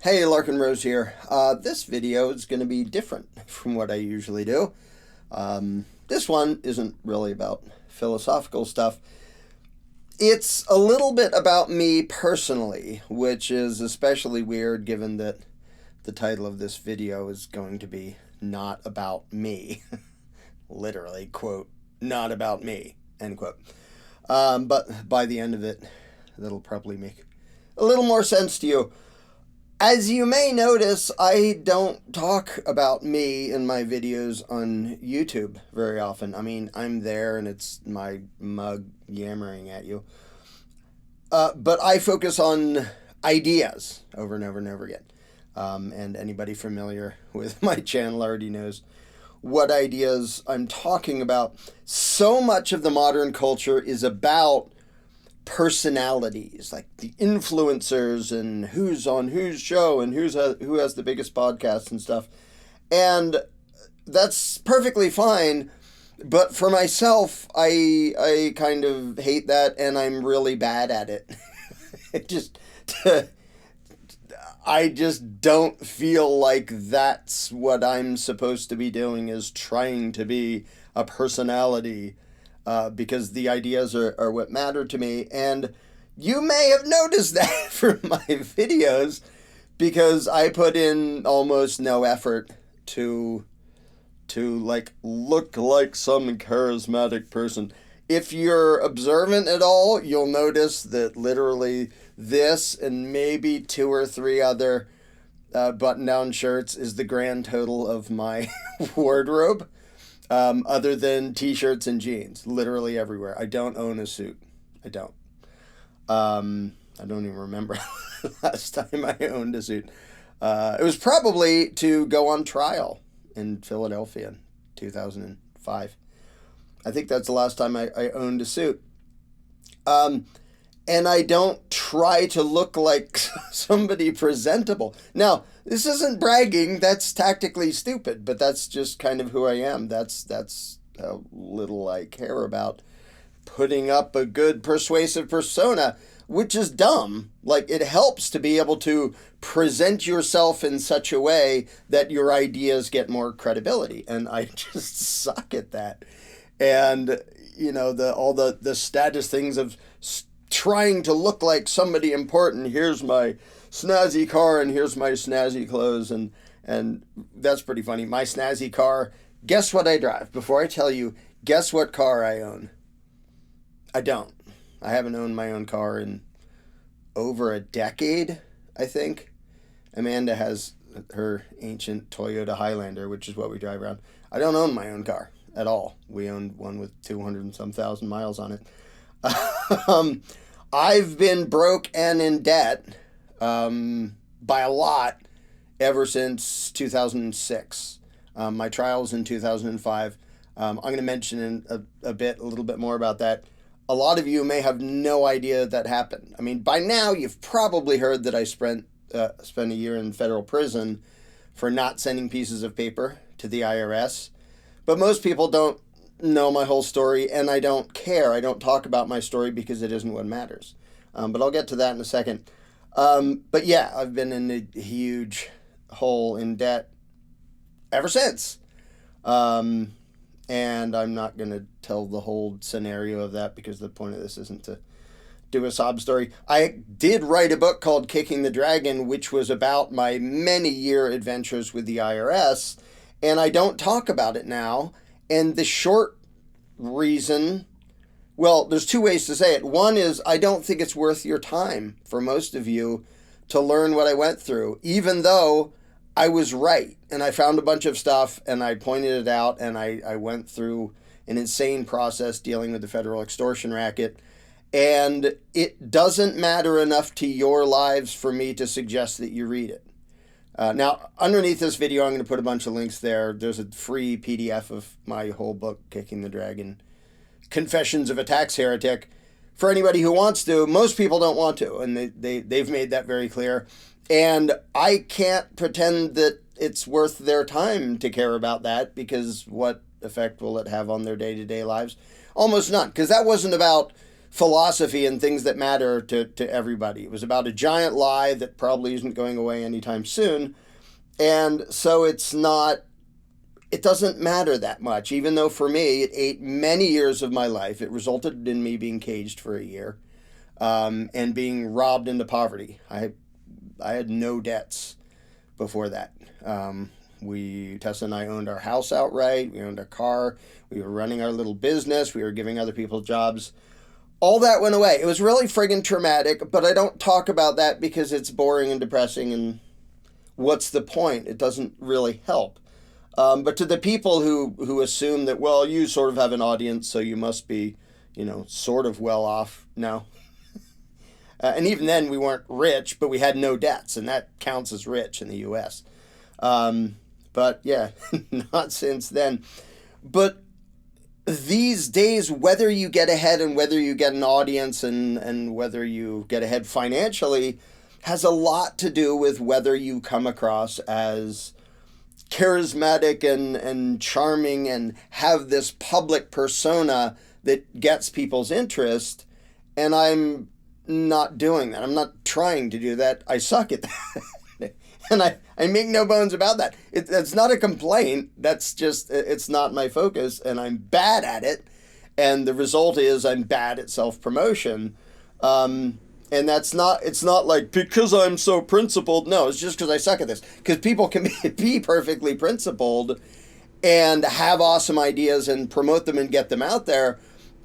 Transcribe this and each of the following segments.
Hey, Larkin Rose here. This video is going to be different from what I usually do. This one isn't really about philosophical stuff. It's a little bit about me personally, which is especially weird given that the title of this video is going to be Not About Me. Literally, quote, not about me, end quote. But by the end of it, that'll probably make a little more sense to you. As you may notice, I don't talk about me in my videos on YouTube very often. I mean, I'm there and it's my mug yammering at you. But I focus on ideas over and over and over again. And anybody familiar with my channel already knows what ideas I'm talking about. So much of the modern culture is about personalities, like the influencers and who's on whose show and who has the biggest podcast and stuff. And that's perfectly fine. But for myself, I kind of hate that, and I'm really bad at it. I just don't feel like that's what I'm supposed to be doing, is trying to be a personality. Because the ideas are what matter to me. And you may have noticed that from my videos, because I put in almost no effort to like look like some charismatic person. If you're observant at all, you'll notice that literally this and maybe 2 or 3 other button-down shirts is the grand total of my wardrobe. Other than t-shirts and jeans, literally everywhere. I don't own a suit. I don't. I don't even remember last time I owned a suit. It was probably to go on trial in Philadelphia in 2005. I think that's the last time I owned a suit. And I don't try to look like somebody presentable. Now, this isn't bragging. That's tactically stupid, but that's just kind of who I am. That's how little I care about putting up a good persuasive persona, which is dumb. Like, it helps to be able to present yourself in such a way that your ideas get more credibility. And I just suck at that. And, you know, all the status things of trying to look like somebody important. Here's my snazzy car and here's my snazzy clothes, and that's pretty funny. My snazzy car, guess what I drive? Before I tell you, guess what car I own? I don't. I haven't owned my own car in over a decade, I think. Amanda has her ancient Toyota Highlander, which is what we drive around. I don't own my own car at all. We owned one with 200 and some thousand miles on it. I've been broke and in debt by a lot ever since 2006. My trial's in 2005. I'm going to mention in a little bit more about that. A lot of you may have no idea that happened. I mean, by now you've probably heard that I spent a year in federal prison for not sending pieces of paper to the IRS. But most people don't know my whole story, and I don't care. I don't talk about my story because it isn't what matters. But I'll get to that in a second. But yeah, I've been in a huge hole in debt ever since. And I'm not going to tell the whole scenario of that because the point of this isn't to do a sob story. I did write a book called Kicking the Dragon, which was about my many-year adventures with the IRS, and I don't talk about it now. And the short reason, well, there's 2 ways to say it. One is I don't think it's worth your time for most of you to learn what I went through, even though I was right. And I found a bunch of stuff and I pointed it out, and I went through an insane process dealing with the federal extortion racket. And it doesn't matter enough to your lives for me to suggest that you read it. Now, underneath this video, I'm going to put a bunch of links there. There's a free PDF of my whole book, Kicking the Dragon, Confessions of a Tax Heretic, for anybody who wants to. Most people don't want to, and they've made that very clear. And I can't pretend that it's worth their time to care about that, because what effect will it have on their day-to-day lives? Almost none, because that wasn't about philosophy and things that matter to everybody. It was about a giant lie that probably isn't going away anytime soon. And so it doesn't matter that much, even though for me, it ate many years of my life. It resulted in me being caged for a year, and being robbed into poverty. I had no debts before that. Tessa and I owned our house outright. We owned our car. We were running our little business. We were giving other people jobs. All that went away. It was really friggin' traumatic, but I don't talk about that because it's boring and depressing, and what's the point? It doesn't really help. But to the people who assume that, well, you sort of have an audience, so you must be, sort of well off. No. And even then, we weren't rich, but we had no debts, and that counts as rich in the U.S. But yeah, not since then. But these days, whether you get ahead and whether you get an audience and whether you get ahead financially has a lot to do with whether you come across as charismatic and charming and have this public persona that gets people's interest. And I'm not doing that. I'm not trying to do that. I suck at that. And I make no bones about that. That's not a complaint. That's just, it's not my focus, and I'm bad at it. And the result is I'm bad at self-promotion. And it's not like because I'm so principled. No, it's just because I suck at this. Because people can be perfectly principled and have awesome ideas and promote them and get them out there.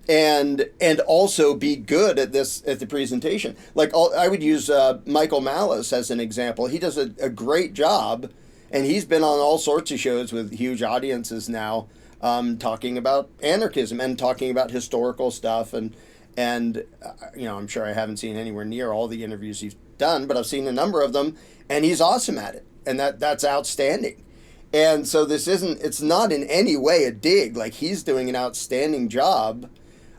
And also be good at the presentation. Like I would use Michael Malice as an example. He does a great job, and he's been on all sorts of shows with huge audiences now, talking about anarchism and talking about historical stuff. And I'm sure I haven't seen anywhere near all the interviews he's done, but I've seen a number of them, and he's awesome at it, and that's outstanding. And so it's not in any way a dig. Like, he's doing an outstanding job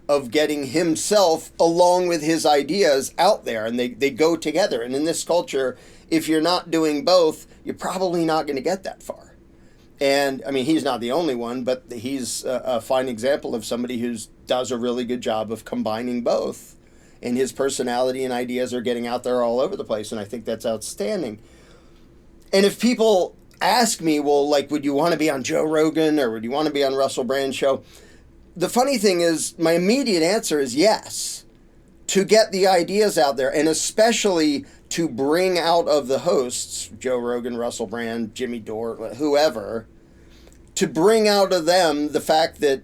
of getting himself along with his ideas out there, and they go together. And in this culture, if you're not doing both, you're probably not going to get that far. And I mean, he's not the only one, but he's a fine example of somebody who does a really good job of combining both, and his personality and ideas are getting out there all over the place, and I think that's outstanding. And if people ask me, well, like, would you want to be on Joe Rogan, or would you want to be on Russell Brand's show? The funny thing is, my immediate answer is yes, to get the ideas out there, and especially to bring out of the hosts, Joe Rogan, Russell Brand, Jimmy Dore, whoever, to bring out of them the fact that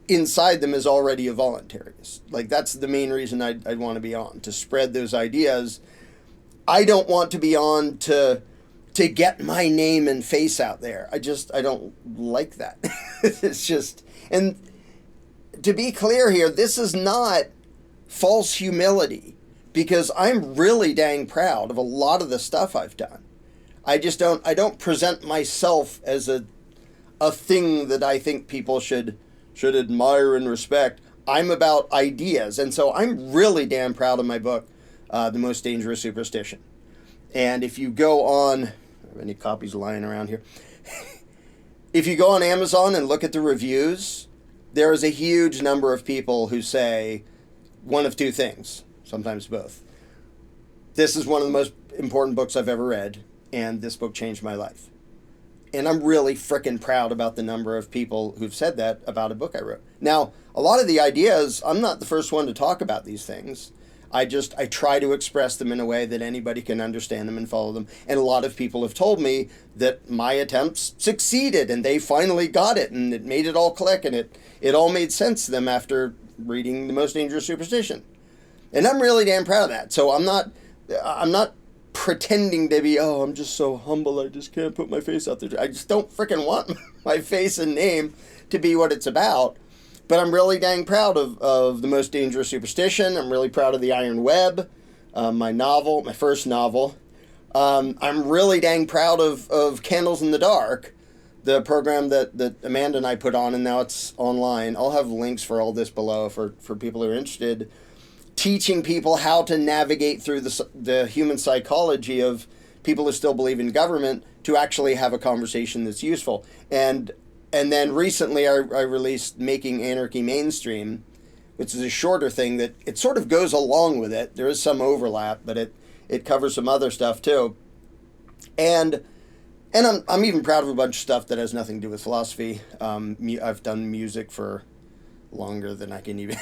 inside them is already a voluntarist. Like, that's the main reason I'd want to be on, to spread those ideas. I don't want to be on to get my name and face out there. I don't like that. It's just, and to be clear here, this is not false humility, because I'm really dang proud of a lot of the stuff I've done. I don't present myself as a thing that I think people should admire and respect. I'm about ideas. And so I'm really damn proud of my book, The Most Dangerous Superstition. And if you go on, I have any copies lying around here? If you go on Amazon and look at the reviews, there is a huge number of people who say one of two things, sometimes both. This is one of the most important books I've ever read, and this book changed my life. And I'm really frickin' proud about the number of people who've said that about a book I wrote. Now, a lot of the ideas, I'm not the first one to talk about these things. I try to express them in a way that anybody can understand them and follow them. And a lot of people have told me that my attempts succeeded, and they finally got it, and it made it all click, and it all made sense to them after reading The Most Dangerous Superstition. And I'm really damn proud of that. So I'm not pretending to be, I'm just so humble, I just can't put my face out there. I just don't frickin' want my face and name to be what it's about. But I'm really dang proud of The Most Dangerous Superstition. I'm really proud of The Iron Web, my first novel. I'm really dang proud of Candles in the Dark, the program that Amanda and I put on, and now it's online. I'll have links for all this below for people who are interested. Teaching people how to navigate through the human psychology of people who still believe in government to actually have a conversation that's useful. And then recently I released Making Anarchy Mainstream, which is a shorter thing that it sort of goes along with it. There is some overlap, but it covers some other stuff too. And I'm even proud of a bunch of stuff that has nothing to do with philosophy. I've done music for longer than I can even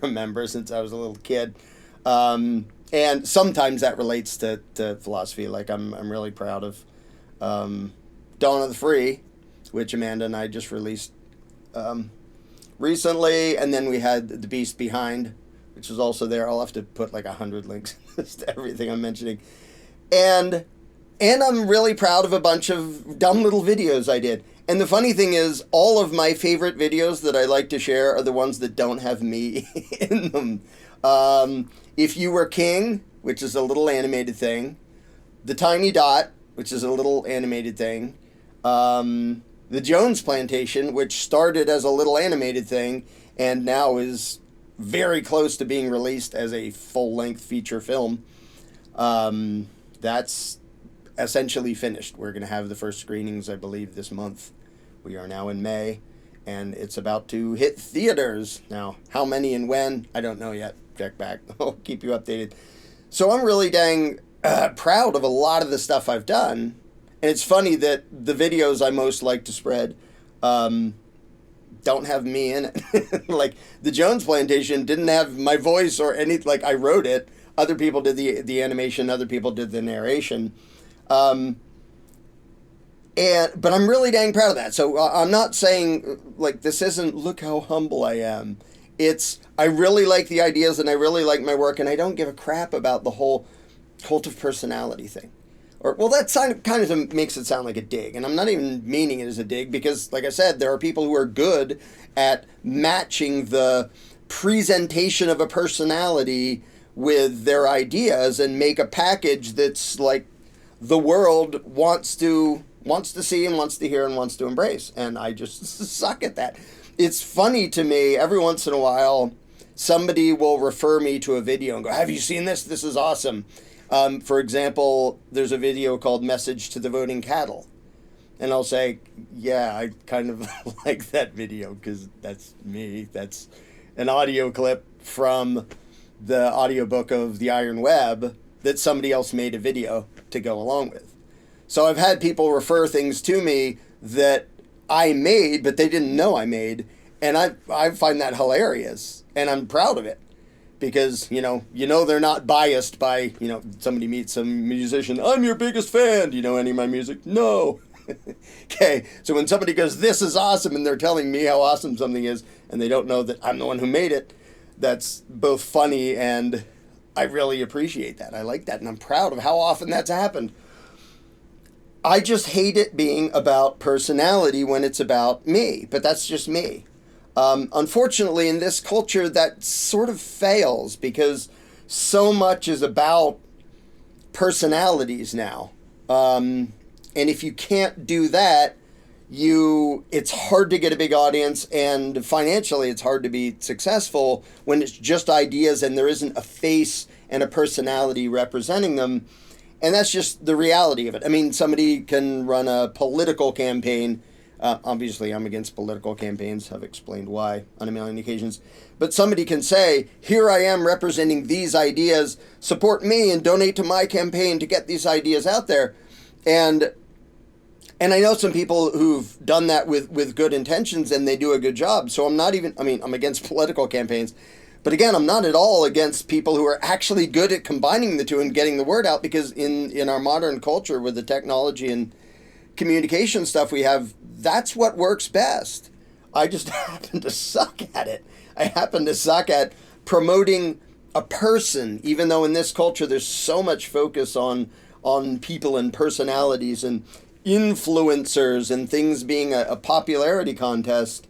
remember, since I was a little kid. And sometimes that relates to philosophy. Like I'm really proud of Dawn of the Free, which Amanda and I just released recently. And then we had The Beast Behind, which is also there. I'll have to put like 100 links to everything I'm mentioning. And I'm really proud of a bunch of dumb little videos I did. And the funny thing is, all of my favorite videos that I like to share are the ones that don't have me in them. If You Were King, which is a little animated thing. The Tiny Dot, which is a little animated thing. The Jones Plantation, which started as a little animated thing and now is very close to being released as a full-length feature film. That's essentially finished. We're going to have the first screenings, I believe, this month. We are now in May, and it's about to hit theaters. Now, how many and when, I don't know yet. Check back. I'll keep you updated. So I'm really dang proud of a lot of the stuff I've done. And it's funny that the videos I most like to spread don't have me in it. Like, the Jones Plantation didn't have my voice or any, like, I wrote it. Other people did the animation. Other people did the narration. But I'm really dang proud of that. So I'm not saying, like, this isn't, look how humble I am. It's, I really like the ideas and I really like my work, and I don't give a crap about the whole cult of personality thing. Or, well, that kind of makes it sound like a dig, and I'm not even meaning it as a dig, because, like I said, there are people who are good at matching the presentation of a personality with their ideas and make a package that's like the world wants to see and wants to hear and wants to embrace. And I just suck at that. It's funny to me, every once in a while, somebody will refer me to a video and go, have you seen this? This is awesome. For example, there's a video called Message to the Voting Cattle. And I'll say, yeah, I kind of like that video because that's me. That's an audio clip from the audiobook of The Iron Web that somebody else made a video to go along with. So I've had people refer things to me that I made, but they didn't know I made. And I find that hilarious. And I'm proud of it. Because, you know, they're not biased by, somebody meets some musician. I'm your biggest fan. Do you know any of my music? No. Okay. So when somebody goes, this is awesome, and they're telling me how awesome something is, and they don't know that I'm the one who made it, that's both funny and I really appreciate that. I like that. And I'm proud of how often that's happened. I just hate it being about personality when it's about me, but that's just me. Unfortunately, in this culture, that sort of fails because so much is about personalities now. And if you can't do that, it's hard to get a big audience, and financially it's hard to be successful when it's just ideas and there isn't a face and a personality representing them. And that's just the reality of it. I mean, somebody can run a political campaign. Obviously, I'm against political campaigns. I've explained why on a million occasions. But somebody can say, here I am representing these ideas. Support me and donate to my campaign to get these ideas out there. And I know some people who've done that with good intentions, and they do a good job. So I'm against political campaigns. But again, I'm not at all against people who are actually good at combining the two and getting the word out, because in our modern culture with the technology and communication stuff we have, that's what works best. I just happen to suck at it. I happen to suck at promoting a person, even though in this culture there's so much focus on people and personalities and influencers and things being a popularity contest.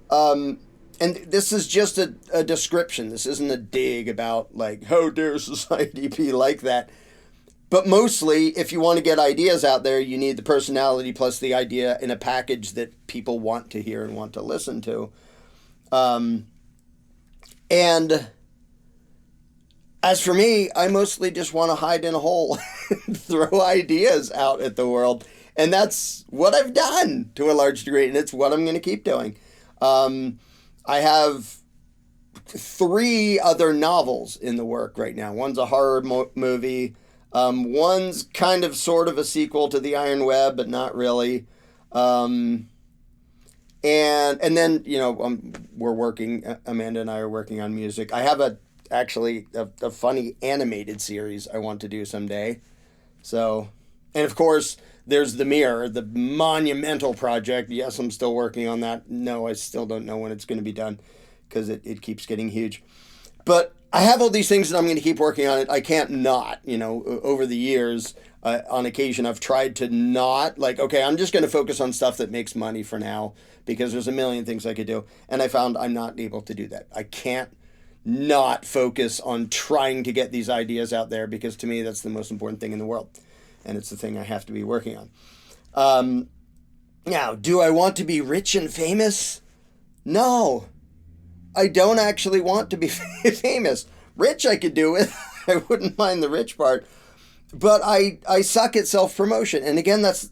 And this is just a description. This isn't a dig about, like, how dare society be like that. But mostly, if you want to get ideas out there, you need the personality plus the idea in a package that people want to hear and want to listen to. And as for me, I mostly just want to hide in a hole and throw ideas out at the world. And that's what I've done to a large degree, and it's what I'm going to keep doing. I have 3 other novels in the work right now. One's a horror movie. One's kind of sort of a sequel to The Iron Web, but not really. And then, we're working, Amanda and I are working on music. I have actually a funny animated series I want to do someday. So, and of course, there's The Mirror, the monumental project. Yes, I'm still working on that. No, I still don't know when it's going to be done because it keeps getting huge. But I have all these things that I'm going to keep working on it. I can't not, over the years, on occasion, I've tried to not, okay, I'm just going to focus on stuff that makes money for now because there's a million things I could do. And I found I'm not able to do that. I can't not focus on trying to get these ideas out there because to me, that's the most important thing in the world. And it's the thing I have to be working on. Now, do I want to be rich and famous? No. I don't actually want to be famous. Rich I could do with. I wouldn't mind the rich part. But I suck at self-promotion. And again, that's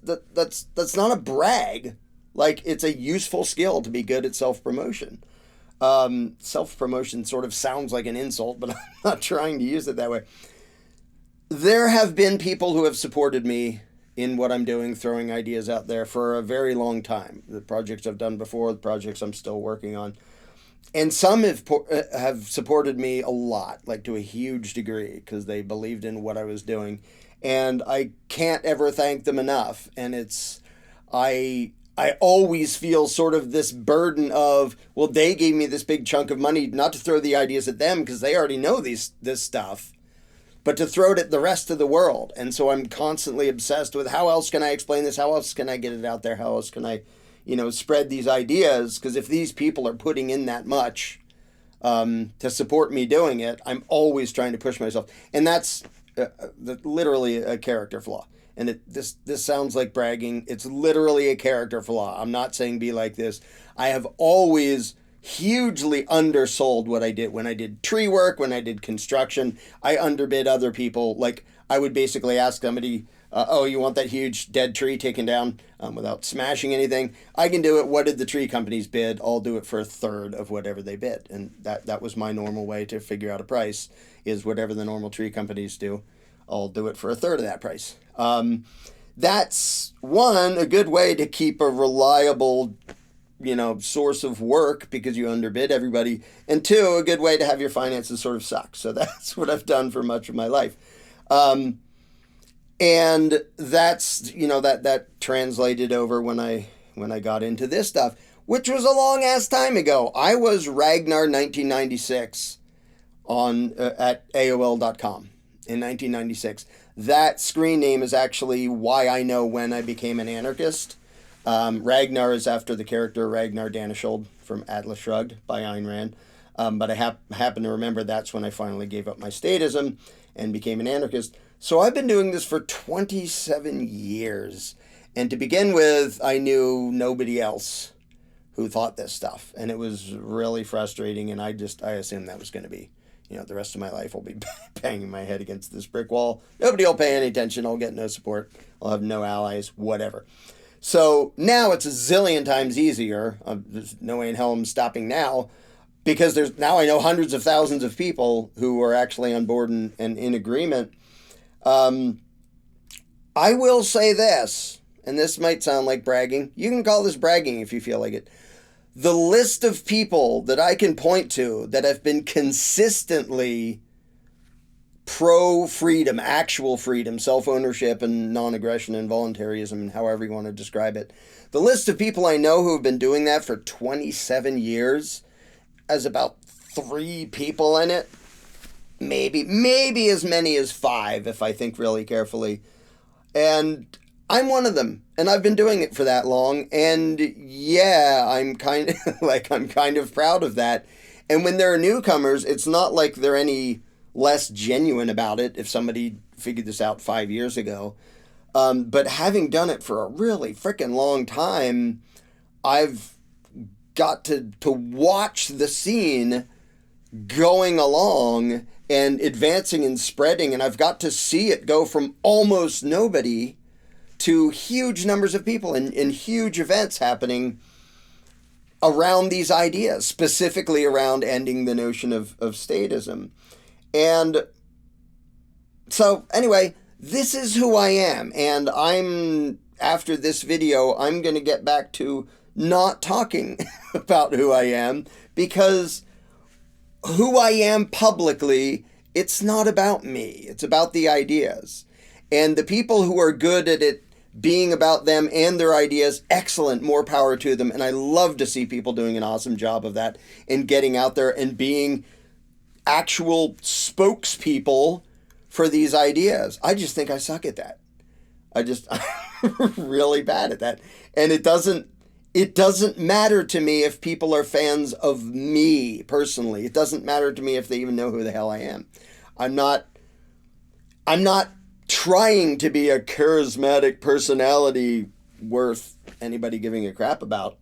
not a brag. It's a useful skill to be good at self-promotion. Self-promotion sort of sounds like an insult, but I'm not trying to use it that way. There have been people who have supported me in what I'm doing, throwing ideas out there for a very long time. The projects I've done before, the projects I'm still working on. And some have supported me a lot, to a huge degree, because they believed in what I was doing. And I can't ever thank them enough. And I always feel sort of this burden of, well, they gave me this big chunk of money, not to throw the ideas at them because they already know this stuff, but to throw it at the rest of the world. And so I'm constantly obsessed with how else can I explain this? How else can I get it out there? How else can I, spread these ideas? Because if these people are putting in that much to support me doing it, I'm always trying to push myself. And that's literally a character flaw. And this sounds like bragging. It's literally a character flaw. I'm not saying be like this. I have always hugely undersold what I did. When I did tree work, when I did construction, I underbid other people. I would basically ask somebody, you want that huge dead tree taken down without smashing anything? I can do it. What did the tree companies bid? I'll do it for 1/3 of whatever they bid. And that was my normal way to figure out a price, is whatever the normal tree companies do, I'll do it for 1/3 of that price. That's a good way to keep a reliable source of work because you underbid everybody. And 2, a good way to have your finances sort of suck. So that's what I've done for much of my life. And that's, that translated over when I got into this stuff, which was a long ass time ago. I was Ragnar 1996 at AOL.com in 1996. That screen name is actually why I know when I became an anarchist. Ragnar is after the character Ragnar Danishold from Atlas Shrugged by Ayn Rand. But I happen to remember that's when I finally gave up my statism and became an anarchist. So I've been doing this for 27 years. And to begin with, I knew nobody else who thought this stuff. And it was really frustrating. And I assumed that was going to be, the rest of my life I'll be banging my head against this brick wall. Nobody will pay any attention. I'll get no support. I'll have no allies, whatever. So now it's a zillion times easier. There's no way in hell I'm stopping now, because now I know hundreds of thousands of people who are actually on board and in agreement. I will say this, and this might sound like bragging. You can call this bragging if you feel like it. The list of people that I can point to that have been consistently pro-freedom, actual freedom, self-ownership and non-aggression and voluntarism, and however you want to describe it. The list of people I know who have been doing that for 27 years has about 3 people in it. Maybe as many as 5 if I think really carefully. And I'm one of them. And I've been doing it for that long. And yeah, I'm kind of proud of that. And when there are newcomers, it's not like they're any less genuine about it if somebody figured this out 5 years ago. But having done it for a really freaking long time, I've got to watch the scene going along and advancing and spreading, and I've got to see it go from almost nobody to huge numbers of people and huge events happening around these ideas, specifically around ending the notion of statism. And so anyway, this is who I am. And after this video, I'm going to get back to not talking about who I am, because who I am publicly, it's not about me. It's about the ideas. And the people who are good at it being about them and their ideas, excellent, more power to them. And I love to see people doing an awesome job of that and getting out there and being actual spokespeople for these ideas. I just think I suck at that. I'm really bad at that. And it doesn't matter to me if people are fans of me personally. It doesn't matter to me if they even know who the hell I am. I'm not trying to be a charismatic personality worth anybody giving a crap about.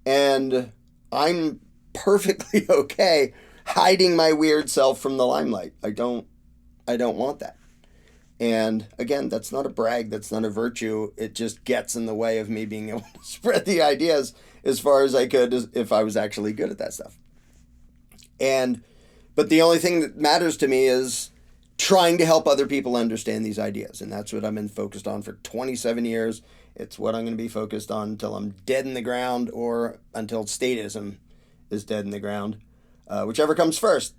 And I'm perfectly okay hiding my weird self from the limelight. I don't want that. And again, that's not a brag, that's not a virtue. It just gets in the way of me being able to spread the ideas as far as I could if I was actually good at that stuff. But the only thing that matters to me is trying to help other people understand these ideas. And that's what I've been focused on for 27 years. It's what I'm going to be focused on until I'm dead in the ground, or until statism is dead in the ground, whichever comes first.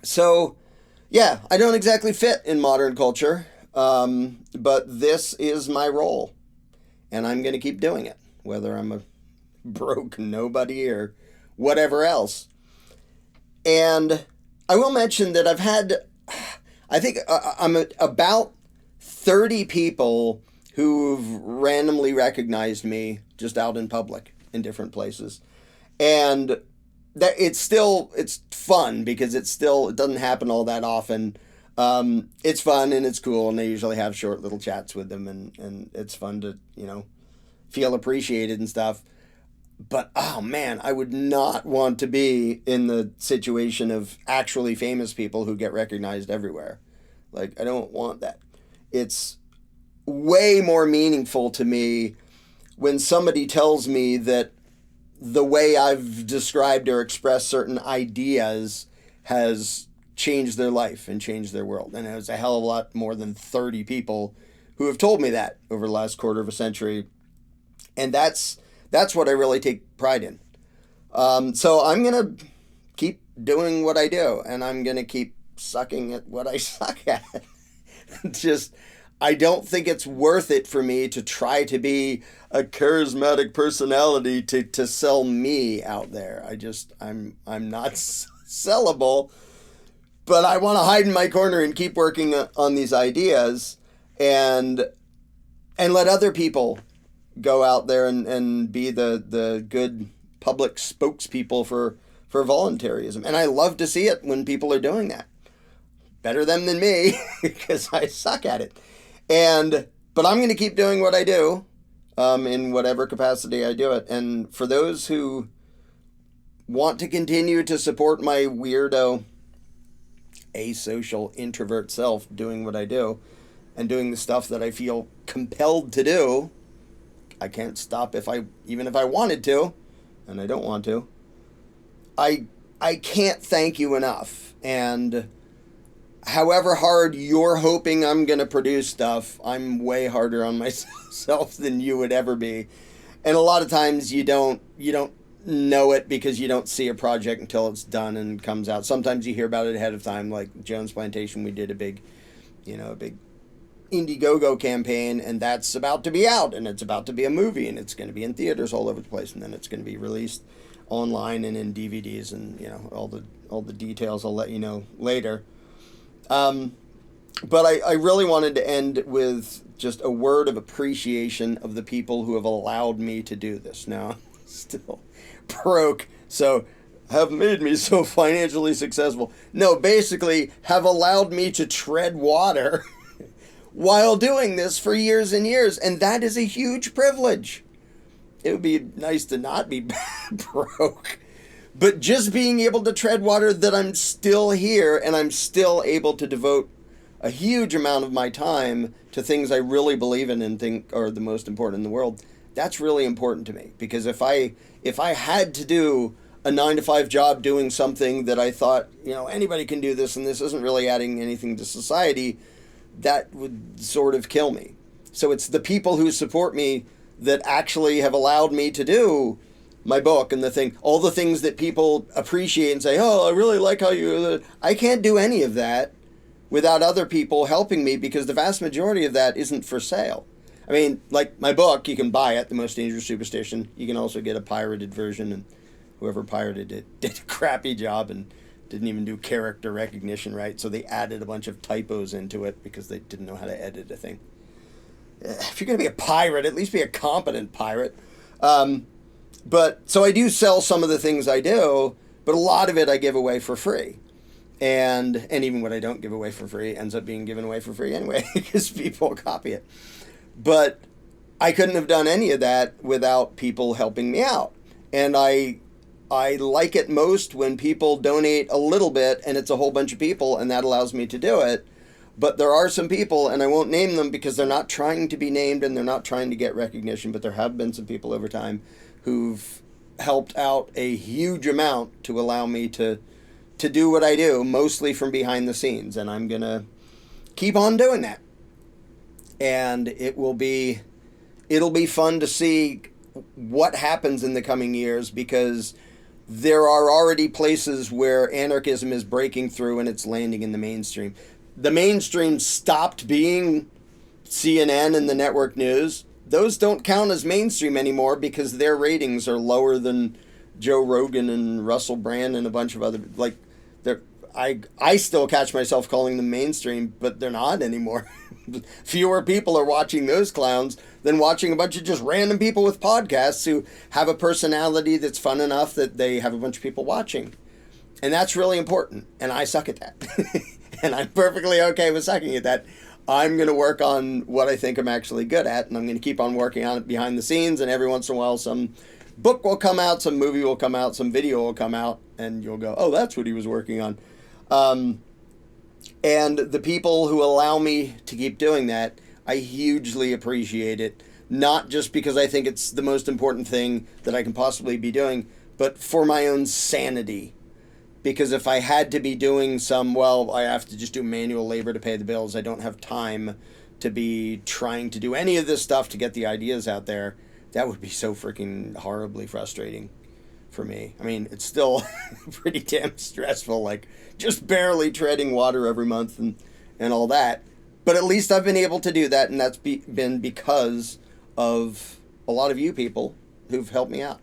So, yeah, I don't exactly fit in modern culture, but this is my role. And I'm going to keep doing it, whether I'm a broke nobody or whatever else. And I will mention that I think I'm about 30 people who've randomly recognized me just out in public in different places. And that it's fun, because it doesn't happen all that often. It's fun and it's cool, and I usually have short little chats with them, and it's fun to, feel appreciated and stuff. But, oh man, I would not want to be in the situation of actually famous people who get recognized everywhere. Like, I don't want that. It's way more meaningful to me when somebody tells me that the way I've described or expressed certain ideas has changed their life and changed their world. And it was a hell of a lot more than 30 people who have told me that over the last quarter of a century. And that's what I really take pride in. So I'm going to keep doing what I do, and I'm going to keep sucking at what I suck at. I don't think it's worth it for me to try to be a charismatic personality to sell me out there. I'm not sellable, but I want to hide in my corner and keep working on these ideas and let other people go out there and be the good public spokespeople for voluntarism. And I love to see it when people are doing that. Better them than me, because I suck at it. But I'm going to keep doing what I do, in whatever capacity I do it. And for those who want to continue to support my weirdo, asocial, introvert self doing what I do, and doing the stuff that I feel compelled to do, I can't stop even if I wanted to, and I don't want to. I can't thank you enough. And however hard you're hoping I'm going to produce stuff, I'm way harder on myself than you would ever be. And a lot of times you don't know it because you don't see a project until it's done and comes out. Sometimes you hear about it ahead of time, like Jones Plantation. We did a big Indiegogo campaign, and that's about to be out, and it's about to be a movie, and it's going to be in theaters all over the place, and then it's going to be released online and in DVDs, and all the details I'll let you know later. But I really wanted to end with just a word of appreciation of the people who have allowed me to do this. Now, I'm still broke, so have made me so financially successful. No, basically have allowed me to tread water while doing this for years and years. And that is a huge privilege. It would be nice to not be broke. But just being able to tread water, that I'm still here and I'm still able to devote a huge amount of my time to things I really believe in and think are the most important in the world, That's really important to me, because if I had to do a 9-to-5 job doing something that I thought, anybody can do this and this isn't really adding anything to society, that would sort of kill me. So it's the people who support me that actually have allowed me to do my book and all the things that people appreciate and say, oh, I really like how you, I can't do any of that without other people helping me, because the vast majority of that isn't for sale. I mean, like my book, you can buy it, The Most Dangerous Superstition. You can also get a pirated version, and whoever pirated it did a crappy job and didn't even do character recognition right, so they added a bunch of typos into it because they didn't know how to edit a thing. If you're going to be a pirate, at least be a competent pirate. But so I do sell some of the things I do, but a lot of it I give away for free. And even what I don't give away for free ends up being given away for free anyway, because people copy it. But I couldn't have done any of that without people helping me out. And I like it most when people donate a little bit and it's a whole bunch of people, and that allows me to do it. But there are some people, and I won't name them because they're not trying to be named and they're not trying to get recognition, but there have been some people over time who've helped out a huge amount to allow me to do what I do, mostly from behind the scenes. And I'm going to keep on doing that. And it'll be fun to see what happens in the coming years, because there are already places where anarchism is breaking through and it's landing in the mainstream. The mainstream stopped being CNN and the network news. Those don't count as mainstream anymore because their ratings are lower than Joe Rogan and Russell Brand and a bunch of other, I still catch myself calling them mainstream, but they're not anymore. Fewer people are watching those clowns than watching a bunch of just random people with podcasts who have a personality that's fun enough that they have a bunch of people watching. And that's really important. And I suck at that. And I'm perfectly okay with sucking at that. I'm going to work on what I think I'm actually good at, and I'm going to keep on working on it behind the scenes, and every once in a while some book will come out, some movie will come out, some video will come out, and you'll go, oh, that's what he was working on. And the people who allow me to keep doing that, I hugely appreciate it. Not just because I think it's the most important thing that I can possibly be doing, but for my own sanity. Because if I had to be doing I have to just do manual labor to pay the bills. I don't have time to be trying to do any of this stuff to get the ideas out there. That would be so freaking horribly frustrating for me. I mean, it's still pretty damn stressful, like just barely treading water every month and all that. But at least I've been able to do that, and that's been because of a lot of you people who've helped me out.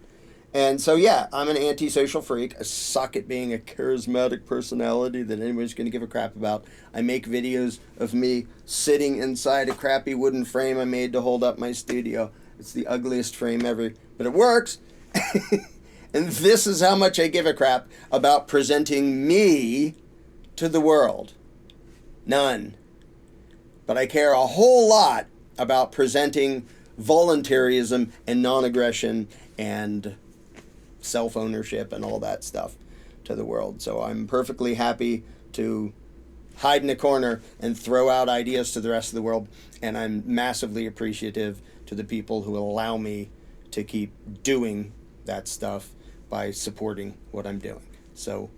And so, yeah, I'm an antisocial freak. I suck at being a charismatic personality that anybody's going to give a crap about. I make videos of me sitting inside a crappy wooden frame I made to hold up my studio. It's the ugliest frame ever, but it works. And this is how much I give a crap about presenting me to the world. None. But I care a whole lot about presenting voluntarism and non-aggression and self-ownership and all that stuff to the world. So I'm perfectly happy to hide in a corner and throw out ideas to the rest of the world, and I'm massively appreciative to the people who allow me to keep doing that stuff by supporting what I'm doing. So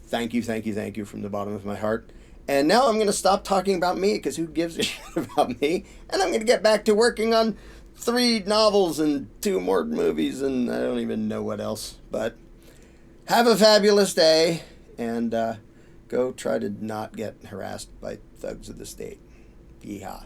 thank you from the bottom of my heart. And now I'm going to stop talking about me, because who gives a shit about me, and I'm going to get back to working on 3 novels and 2 more movies, and I don't even know what else. But have a fabulous day, and go try to not get harassed by thugs of the state. Yeehaw.